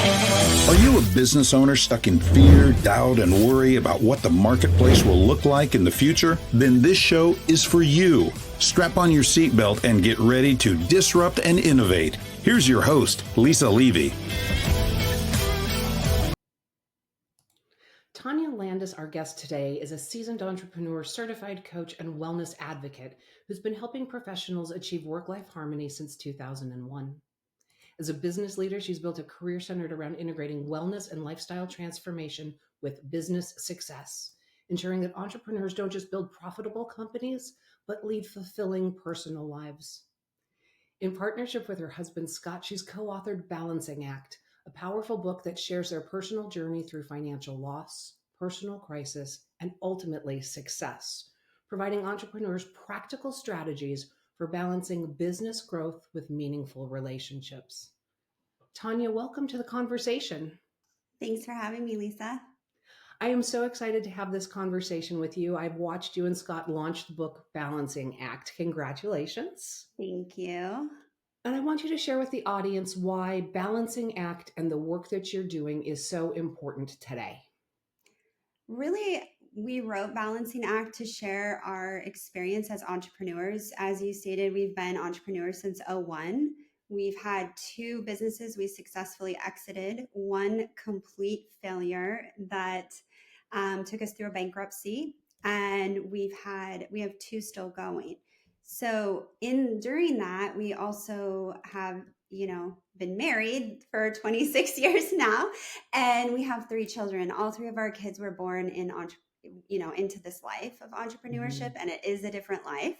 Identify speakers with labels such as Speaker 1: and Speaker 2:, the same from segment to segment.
Speaker 1: Are you a business owner stuck in fear, doubt, and worry about what the marketplace will look like in the future? Then this show is for you. Strap on your seatbelt and get ready to disrupt and innovate. Here's your host, Lisa Levy.
Speaker 2: Tawnya Landis, our guest today, is a seasoned entrepreneur, certified coach, and wellness advocate who's been helping professionals achieve work-life harmony since 2001. As a business leader, she's built a career centered around integrating wellness and lifestyle transformation with business success, ensuring that entrepreneurs don't just build profitable companies, but lead fulfilling personal lives. In partnership with her husband, Scott, she's co-authored Balancing Act, a powerful book that shares their personal journey through financial loss, personal crisis, and ultimately success, providing entrepreneurs practical strategies for balancing business growth with meaningful relationships. Tawnya, welcome to the conversation.
Speaker 3: Thanks for having me, Lisa.
Speaker 2: I am so excited to have this conversation with you. I've watched you and Scott launch the book Balancing Act. Congratulations.
Speaker 3: Thank you.
Speaker 2: And I want you to share with the audience why Balancing Act and the work that you're doing is so important today.
Speaker 3: Really, we wrote Balancing Act to share our experience as entrepreneurs. As you stated, we've been entrepreneurs since 2001. We've had 2 businesses we successfully exited, 1 complete failure that took us through a bankruptcy, and we have 2 still going. So during that, we also have, been married for 26 years now, and we have 3 children. All 3 of our kids were born into this life of entrepreneurship, and it is a different life.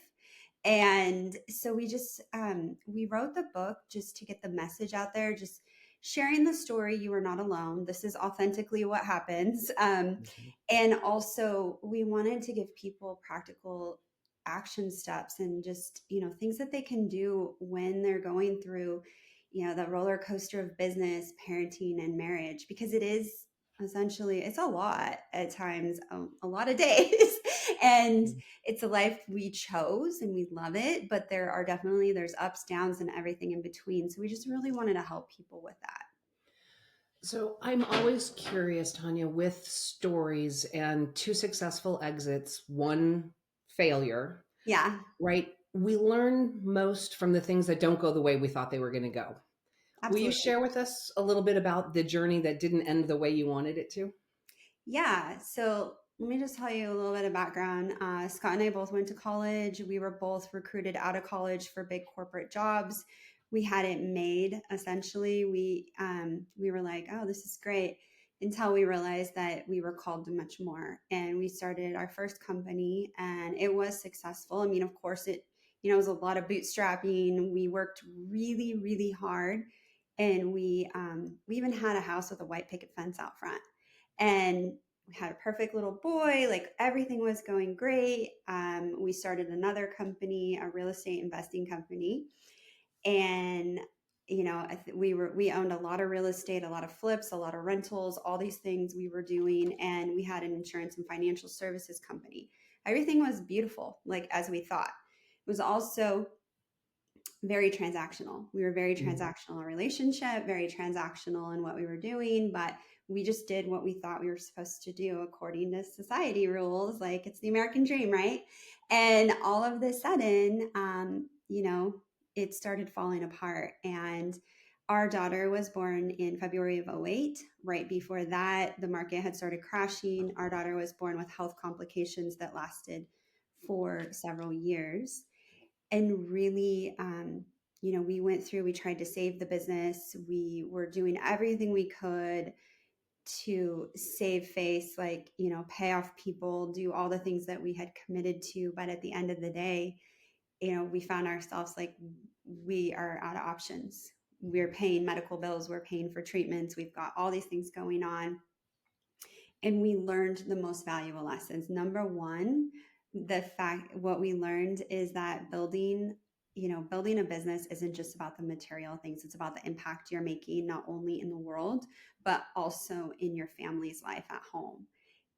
Speaker 3: And so we wrote the book just to get the message out there, just sharing the story. You are not alone. This is authentically what happens. And also we wanted to give people practical action steps and just, things that they can do when they're going through, the roller coaster of business, parenting, and marriage, because it is essentially, it's a lot at times, a lot of days. And it's a life we chose and we love it, but there's ups, downs, and everything in between. So we just really wanted to help people with that.
Speaker 2: So I'm always curious, Tawnya, with stories and 2 successful exits, 1 failure.
Speaker 3: Yeah.
Speaker 2: Right. We learn most from the things that don't go the way we thought they were going to go.
Speaker 3: Absolutely.
Speaker 2: Will you share with us a little bit about the journey that didn't end the way you wanted it to?
Speaker 3: Yeah. So let me just tell you a little bit of background. Scott and I both went to college. We were both recruited out of college for big corporate jobs. We had it made, essentially. We were like, oh, this is great, until we realized that we were called to much more. And we started our first company, and it was successful. I mean, of course, it was a lot of bootstrapping. We worked really, really hard. And we even had a house with a white picket fence out front. And we had a perfect little boy, like everything was going great. We started another company, a real estate investing company. And, we owned a lot of real estate, a lot of flips, a lot of rentals, all these things we were doing. And we had an insurance and financial services company. Everything was beautiful, like as we thought. It was also very transactional. We were very transactional in relationship, very transactional in what we were doing, but we just did what we thought we were supposed to do according to society rules. Like, it's the American dream, right? And all of a sudden, it started falling apart. And our daughter was born in February of 2008. Right before that, the market had started crashing. Our daughter was born with health complications that lasted for several years. And really, we tried to save the business. We were doing everything we could to save face, pay off people, do all the things that we had committed to. But at the end of the day, we found ourselves like, we are out of options. We're paying medical bills. We're paying for treatments. We've got all these things going on. And we learned the most valuable lessons. Number one, what we learned is that building a business isn't just about the material things. It's about the impact you're making, not only in the world, but also in your family's life at home.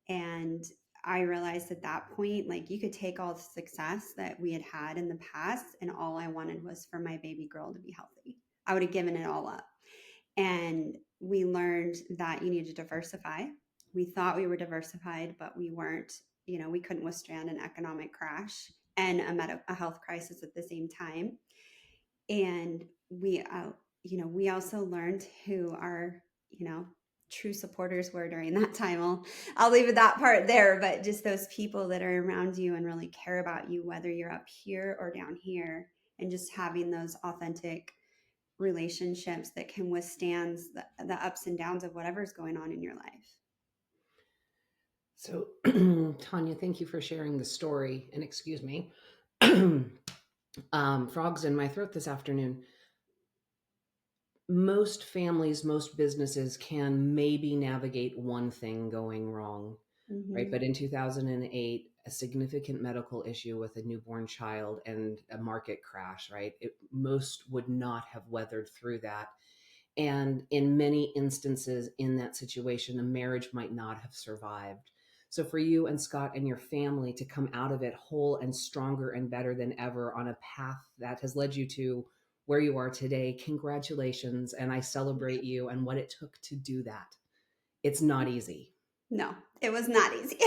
Speaker 3: And I realized at that point, like, you could take all the success that we had in the past, and all I wanted was for my baby girl to be healthy. I would have given it all up. And we learned that you need to diversify. We thought we were diversified, but we weren't. We couldn't withstand an economic crash and a health crisis at the same time. And we also learned who our, true supporters were during that time. I'll leave that part there, but just those people that are around you and really care about you, whether you're up here or down here, and just having those authentic relationships that can withstand the ups and downs of whatever's going on in your life.
Speaker 2: So, Tawnya, thank you for sharing the story. And excuse me, frogs in my throat this afternoon. Most families, most businesses can maybe navigate one thing going wrong, right?
Speaker 3: Mm-hmm.
Speaker 2: But in 2008, a significant medical issue with a newborn child and a market crash, right? Most would not have weathered through that. And in many instances in that situation, a marriage might not have survived. So for you and Scott and your family to come out of it whole and stronger and better than ever on a path that has led you to where you are today, congratulations. And I celebrate you and what it took to do that. It's not easy.
Speaker 3: No, it was not easy.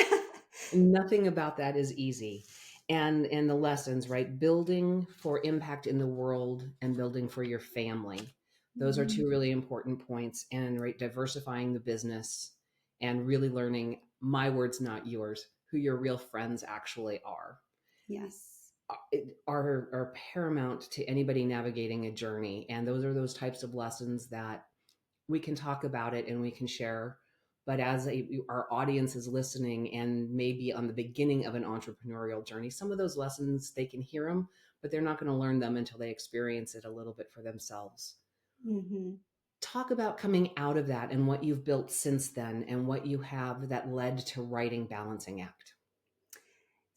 Speaker 2: Nothing about that is easy. And the lessons, right? Building for impact in the world and building for your family. Those are two really important points. And right, diversifying the business and really learning, my words, not yours, who your real friends actually are.
Speaker 3: Yes.
Speaker 2: Are paramount to anybody navigating a journey. And those are those types of lessons that we can talk about it and we can share. But as our audience is listening and maybe on the beginning of an entrepreneurial journey, some of those lessons, they can hear them, but they're not going to learn them until they experience it a little bit for themselves.
Speaker 3: Mm-hmm.
Speaker 2: Talk about coming out of that and what you've built since then and what you have that led to writing Balancing Act.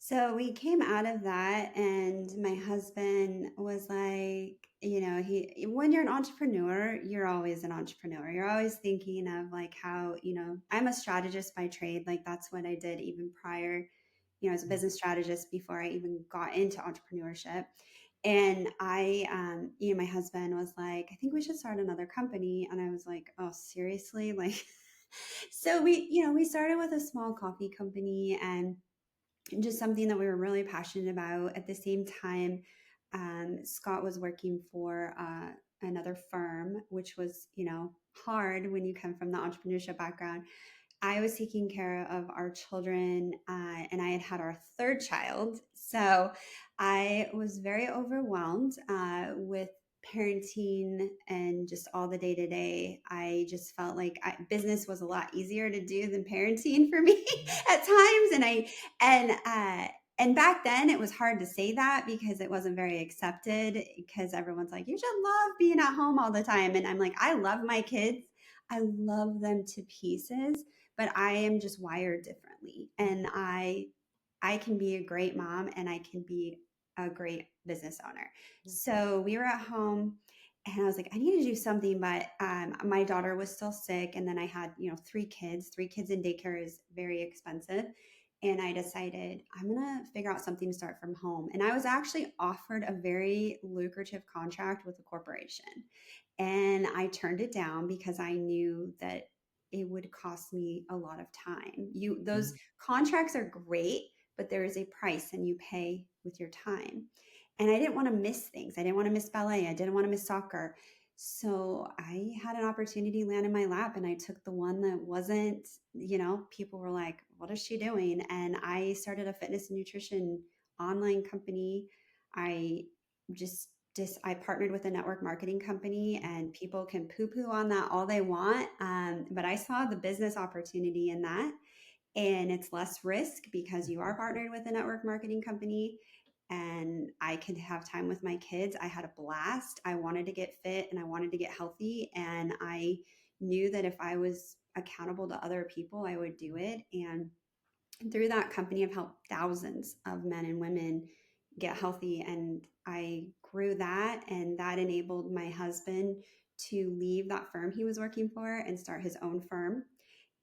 Speaker 3: So we came out of that, and my husband was like, when you're an entrepreneur, you're always an entrepreneur. You're always thinking of like how, I'm a strategist by trade. Like that's what I did even prior, as a business strategist before I even got into entrepreneurship. And my husband was like, I think we should start another company. And I was like, oh, seriously? Like, so we started with a small coffee company and just something that we were really passionate about. At the same time, Scott was working for another firm, which was, hard when you come from the entrepreneurship background. I was taking care of our children, and I had our third child. So I was very overwhelmed with parenting and just all the day to day. I just felt like business was a lot easier to do than parenting for me at times. And back then it was hard to say that because it wasn't very accepted, because everyone's like, you should love being at home all the time. And I'm like, I love my kids. I love them to pieces, but I am just wired differently. And I can be a great mom and I can be a great business owner. So we were at home and I was like, I need to do something, but my daughter was still sick. And then I had, three kids in daycare is very expensive. And I decided I'm going to figure out something to start from home. And I was actually offered a very lucrative contract with a corporation. And I turned it down because I knew that it would cost me a lot of time. Those contracts are great, but there is a price and you pay with your time. And I didn't want to miss things. I didn't want to miss ballet. I didn't want to miss soccer. So I had an opportunity land in my lap and I took the one that wasn't, people were like, what is she doing? And I started a fitness and nutrition online company. I I partnered with a network marketing company, and people can poo-poo on that all they want. But I saw the business opportunity in that. And it's less risk because you are partnered with a network marketing company, and I could have time with my kids. I had a blast. I wanted to get fit and I wanted to get healthy. And I knew that if I was accountable to other people, I would do it. And through that company, I've helped thousands of men and women get healthy. And I grew that, and that enabled my husband to leave that firm he was working for and start his own firm.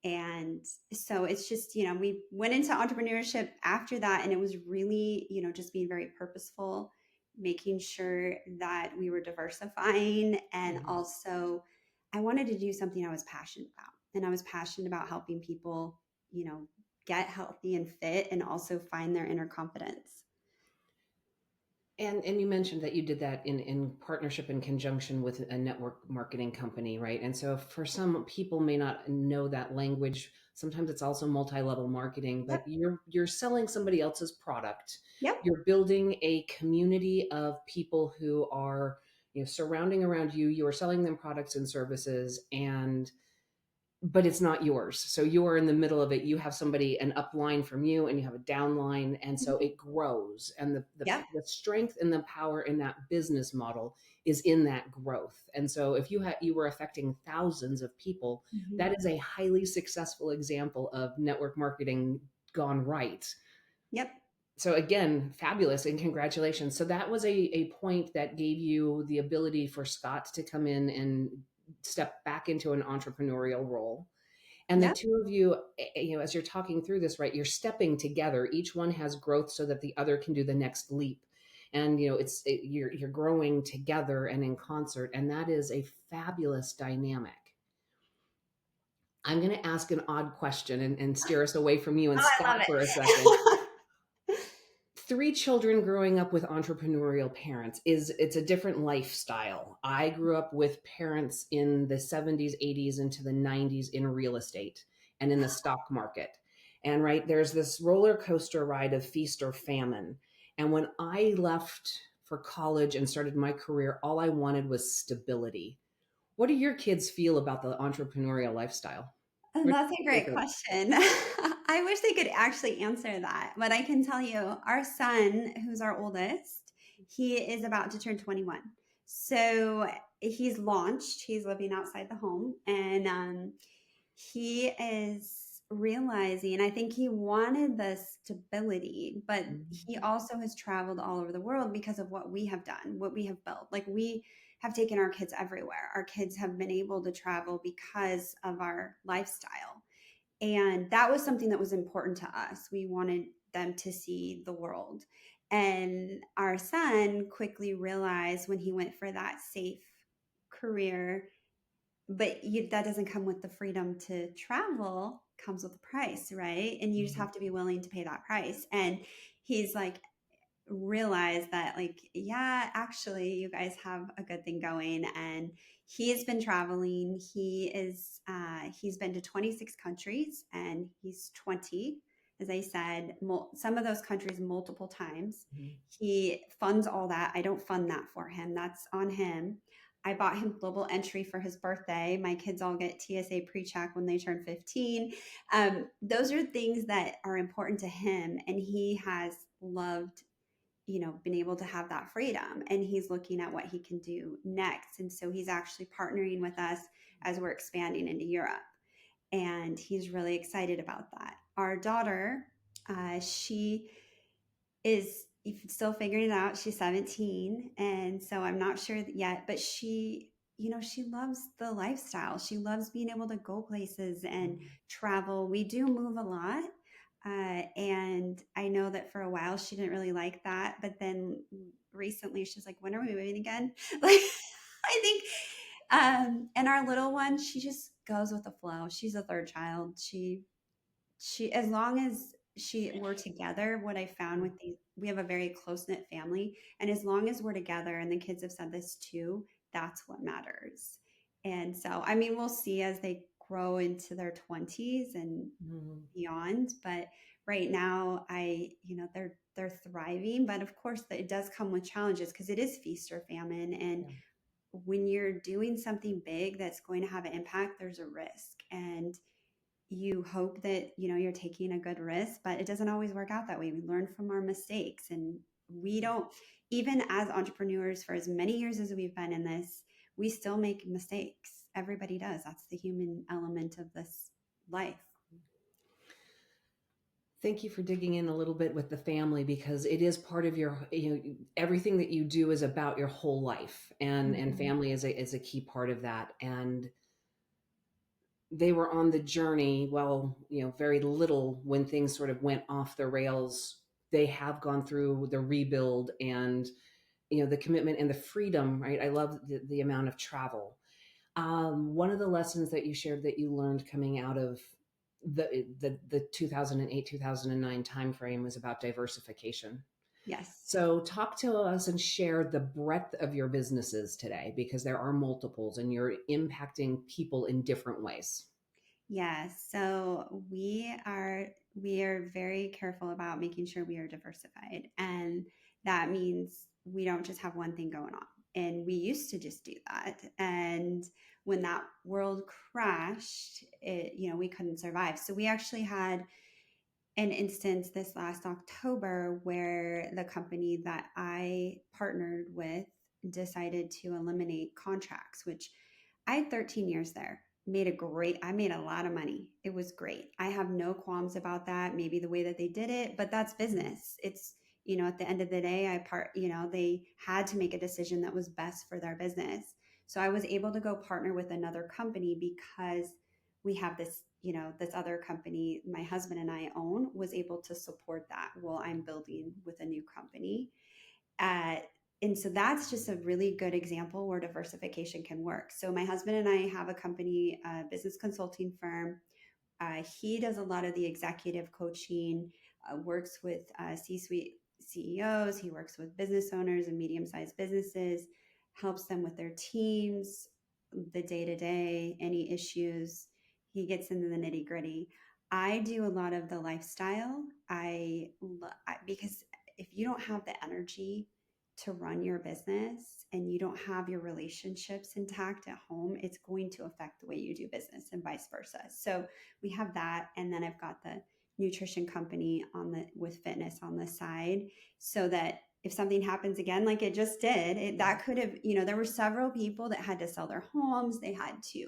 Speaker 3: And so it's just, we went into entrepreneurship after that, and it was really, just being very purposeful, making sure that we were diversifying. And also, I wanted to do something I was passionate about. And I was passionate about helping people, get healthy and fit and also find their inner confidence.
Speaker 2: And you mentioned that you did that in partnership in conjunction with a network marketing company, right? And so for some people may not know that language. Sometimes it's also multi-level marketing, but
Speaker 3: Yep.
Speaker 2: you're selling somebody else's product.
Speaker 3: Yep.
Speaker 2: You're building a community of people who are, surrounding around you. You are selling them products and services, but it's not yours. So you are in the middle of it. You have somebody an upline from you and you have a downline. And so it grows. And
Speaker 3: Yep.
Speaker 2: the strength and the power in that business model is in that growth. And so if you were affecting thousands of people,
Speaker 3: Mhm.
Speaker 2: that is a highly successful example of network marketing gone right.
Speaker 3: Yep.
Speaker 2: So again, fabulous and congratulations. So that was a point that gave you the ability for Scott to come in and step back into an entrepreneurial role. And the
Speaker 3: Yep.
Speaker 2: two of you, as you're talking through this, right, you're stepping together. Each one has growth so that the other can do the next leap. And you're growing together and in concert, and that is a fabulous dynamic. I'm going to ask an odd question and steer us away from you and
Speaker 3: Oh, I
Speaker 2: Scott
Speaker 3: love
Speaker 2: for a second.
Speaker 3: it.
Speaker 2: Three children growing up with entrepreneurial parents it's a different lifestyle. I grew up with parents in the 70s, 80s into the 90s in real estate and in the stock market. And right, there's this roller coaster ride of feast or famine. And when I left for college and started my career, all I wanted was stability. What do your kids feel about the entrepreneurial lifestyle?
Speaker 3: And
Speaker 2: Where do
Speaker 3: that's a
Speaker 2: they
Speaker 3: great
Speaker 2: think?
Speaker 3: question. I wish they could actually answer that, but I can tell you our son, who's our oldest, he is about to turn 21. So he's launched, he's living outside the home, and he is realizing, I think he wanted the stability, but he
Speaker 2: Mhm.
Speaker 3: also has traveled all over the world because of what we have done, what we have built. Like we have taken our kids everywhere. Our kids have been able to travel because of our lifestyle. And that was something that was important to us. We wanted them to see the world. And our son quickly realized when he went for that safe career, but that doesn't come with the freedom to travel, comes with a price, right? And you just
Speaker 2: Mhm.
Speaker 3: have to be willing to pay that price. And he's like, realize that, like, yeah, actually you guys have a good thing going. And he's been traveling. He's been to 26 countries, and he's 20, as I said, some of those countries multiple times.
Speaker 2: Mhm.
Speaker 3: He funds all that. I don't fund that for him, that's on him. I bought him global entry for his birthday. My kids all get TSA pre-check when they turn 15. Those are things that are important to him, and he has loved, been able to have that freedom, and he's looking at what he can do next. And so he's actually partnering with us as we're expanding into Europe, and he's really excited about that. Our daughter, she is still figuring it out. She's 17, and so I'm not sure yet, but she loves the lifestyle. She loves being able to go places and
Speaker 2: Mhm.
Speaker 3: travel. We do move a lot. And I know that for a while she didn't really like that, but then recently she's like, "When are we moving again?" Like, I think, and our little one, she just goes with the flow. She's a third child. She as long as we're together, what I found with these, we have a very close knit family, and as long as we're together, and the kids have said this too, that's what matters. And so, I mean, we'll see as they grow into their 20s and
Speaker 2: Mhm.
Speaker 3: beyond, but right now, they're thriving, but of course it does come with challenges because it is feast or famine. And
Speaker 2: Yeah.
Speaker 3: when you're doing something big that's going to have an impact, there's a risk, and you hope that you're taking a good risk, but it doesn't always work out that way. We learn from our mistakes, and we don't, even as entrepreneurs, for as many years as we've been in this, we still make mistakes. Everybody does. That's the human element of this life.
Speaker 2: Thank you for digging in a little bit with the family, because it is part of your, everything that you do is about your whole life, and
Speaker 3: Mhm.
Speaker 2: family is a key part of that. And they were on the journey, well, very little when things sort of went off the rails. They have gone through the rebuild and, the commitment and the freedom, right? I love the amount of travel. One of the lessons that you shared that you learned coming out of the 2008 2009 timeframe was about diversification.
Speaker 3: Yes.
Speaker 2: So talk to us and share the breadth of your businesses today, because there are multiples and you're impacting people in different ways.
Speaker 3: Yeah, so we are very careful about making sure we are diversified, and that means we don't just have one thing going on. And we used to just do that, and when that world crashed, we couldn't survive. So we actually had an instance this last October where the company that I partnered with decided to eliminate contracts, which I had 13 years there. I made a lot of money. It was great. I have no qualms about that. Maybe the way that they did it, but that's business. At the end of the day, they had to make a decision that was best for their business. So I was able to go partner with another company because we have this other company my husband and I own was able to support that while I'm building with a new company. Uh, and so that's just a really good example where diversification can work. So my husband and I have a company, a business consulting firm. He does a lot of the executive coaching, works with C-suite CEOs. He works with business owners and medium-sized businesses, helps them with their teams, the day-to-day, any issues. He gets into the nitty-gritty. I do a lot of the lifestyle. Because if you don't have the energy to run your business and you don't have your relationships intact at home, it's going to affect the way you do business and vice versa. So we have that. And then I've got the nutrition company with fitness on the side, so that if something happens again, like it just did, that could have, there were several people that had to sell their homes. They had to,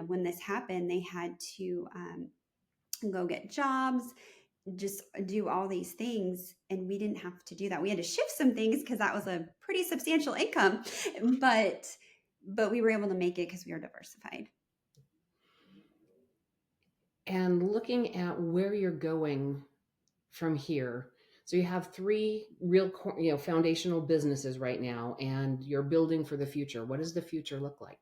Speaker 3: when this happened, they had to go get jobs, just do all these things. And we didn't have to do that. We had to shift some things because that was a pretty substantial income, but we were able to make it because we were diversified.
Speaker 2: And looking at where you're going from here. So you have three real, foundational businesses right now, and you're building for the future. What does the future look like?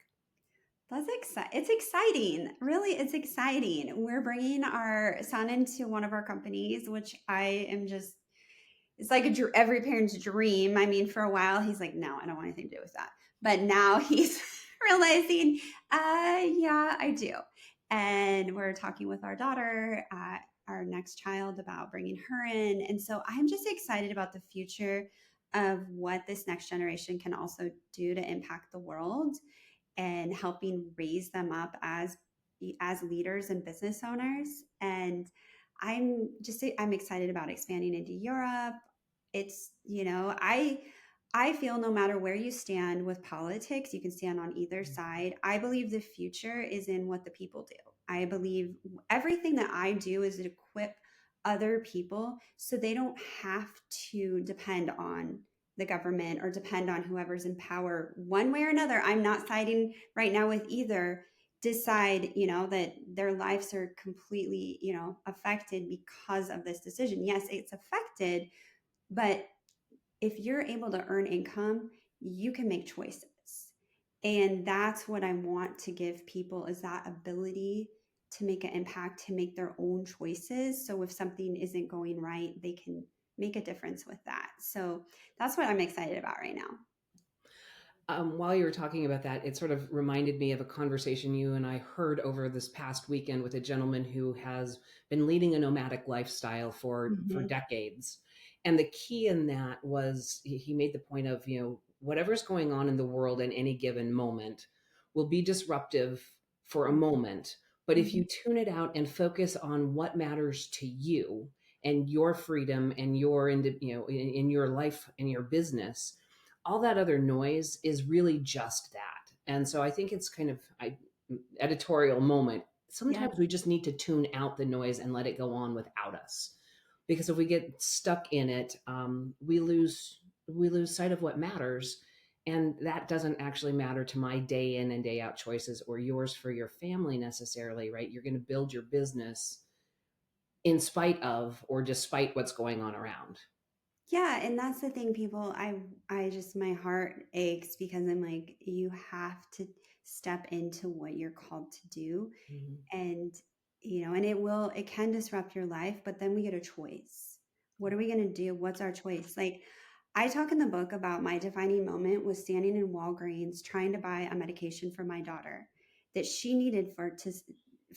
Speaker 3: It's exciting. Really, it's exciting. We're bringing our son into one of our companies, which I am just, it's like every parent's dream. I mean, for a while, he's like, no, I don't want anything to do with that. But now he's realizing, yeah, I do. And we're talking with our daughter, our next child, about bringing her in. And so I'm just excited about the future of what this next generation can also do to impact the world, and helping raise them up as leaders and business owners. And I'm excited about expanding into Europe. It's, I feel no matter where you stand with politics, you can stand on either side. I believe the future is in what the people do. I believe everything that I do is to equip other people so they don't have to depend on the government or depend on whoever's in power one way or another. I'm not siding right now with either. Decide, that their lives are completely, affected because of this decision. Yes, it's affected, but if you're able to earn income, you can make choices. And that's what I want to give people, is that ability to make an impact, to make their own choices. So if something isn't going right, they can make a difference with that. So that's what I'm excited about right now.
Speaker 2: While you were talking about that, it sort of reminded me of a conversation you and I heard over this past weekend with a gentleman who has been leading a nomadic lifestyle for decades. And the key in that was he made the point of, whatever's going on in the world in any given moment will be disruptive for a moment. But if you tune it out and focus on what matters to you and your freedom and in your life and your business, all that other noise is really just that. And so I think it's kind of editorial moment. Sometimes we just need to tune out the noise and let it go on without us. Because if we get stuck in it, we lose sight of what matters. And that doesn't actually matter to my day in and day out choices, or yours for your family necessarily, right? You're going to build your business in spite of or despite what's going on around.
Speaker 3: Yeah, and that's the thing, people. I just, my heart aches because I'm like, you have step into what you're called to do.
Speaker 2: Mm-hmm.
Speaker 3: And, and it can disrupt your life, but then we get a choice. What are we going to do? What's our choice? Like, I talk in the book about my defining moment was standing in Walgreens trying to buy a medication for my daughter that she needed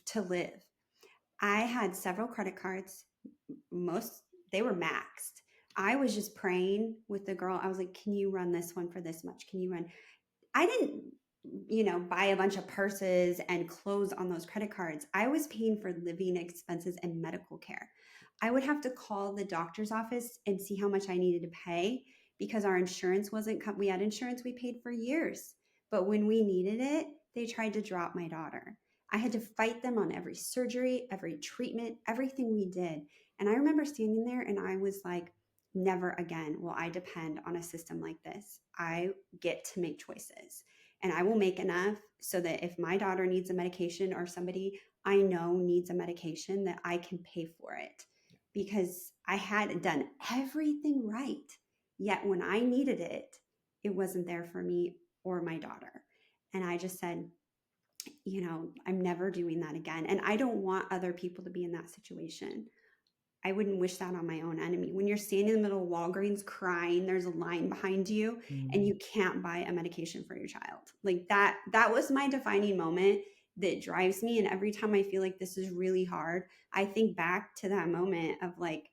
Speaker 3: to live. I had several credit cards. They were maxed. I was just praying with the girl. I was like, can you run this one for this much? Can you run? I didn't, buy a bunch of purses and clothes on those credit cards. I was paying for living expenses and medical care. I would have to call the doctor's office and see how much I needed to pay because our insurance we had insurance we paid for years. But when we needed it, they tried to drop my daughter. I had to fight them on every surgery, every treatment, everything we did. And I remember standing there and I was like, never again will I depend on a system like this. I get to make choices and I will make enough so that if my daughter needs a medication or somebody I know needs a medication, that I can pay for it because I had done everything right. Yet when I needed it, it wasn't there for me or my daughter. And I just said, I'm never doing that again. And I don't want other people to be in that situation. I wouldn't wish that on my own enemy. When you're standing in the middle of Walgreens crying, there's a line behind you and you can't buy a medication for your child. Like that was my defining moment that drives me. And every time I feel like this is really hard, I think back to that moment of like,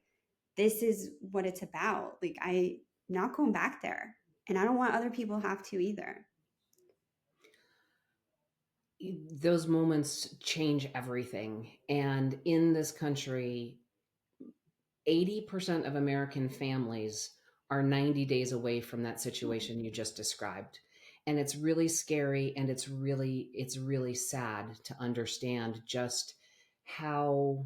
Speaker 3: this is what it's about. Like I'm not going back there. And I don't want other people to have to either.
Speaker 2: Those moments change everything. And in this country, 80% of American families are 90 days away from that situation you just described. And it's really scary and it's really sad to understand just how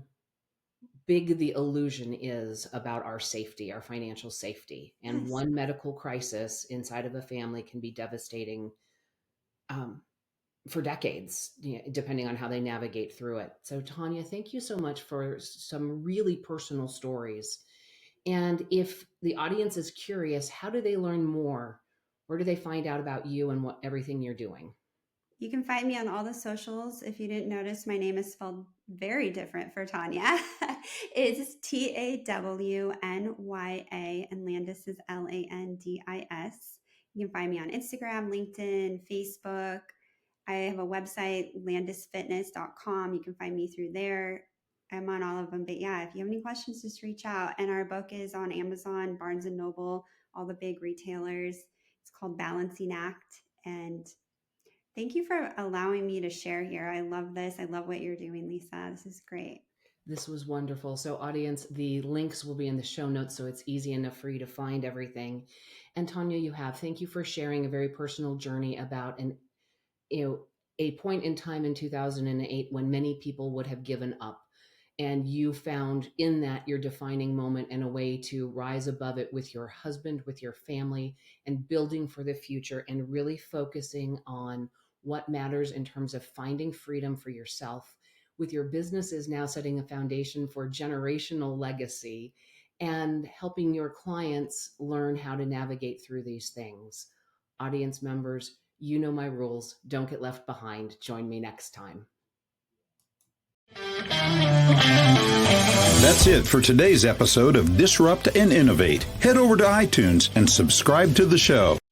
Speaker 2: big the illusion is about our safety, our financial safety. And
Speaker 3: Yes.
Speaker 2: One medical crisis inside of a family can be devastating for decades, depending on how they navigate through it. So Tawnya, thank you so much for some really personal stories. And if the audience is curious, how do they learn more? Where do they find out about you and everything you're doing?
Speaker 3: You can find me on all the socials. If you didn't notice, my name is spelled very different for Tawnya. It's Tawnya and Landis is Landis. You can find me on Instagram, LinkedIn, Facebook. I have a website, landisfitness.com. You can find me through there. I'm on all of them. But yeah, if you have any questions, just reach out. And our book is on Amazon, Barnes & Noble, all the big retailers. It's called Balancing Act. And thank you for allowing me to share here. I love this. I love what you're doing, Lisa. This is great.
Speaker 2: This was wonderful. So audience, the links will be in the show notes, so it's easy enough for you to find everything. And Tawnya, thank you for sharing a very personal journey about a point in time in 2008 when many people would have given up. And you found in that your defining moment and a way to rise above it with your husband, with your family, and building for the future and really focusing on what matters in terms of finding freedom for yourself. With your businesses now setting a foundation for generational legacy and helping your clients learn how to navigate through these things. Audience members, you know my rules. Don't get left behind. Join me next time.
Speaker 1: That's it for today's episode of Disrupt and Innovate. Head over to iTunes and subscribe to the show.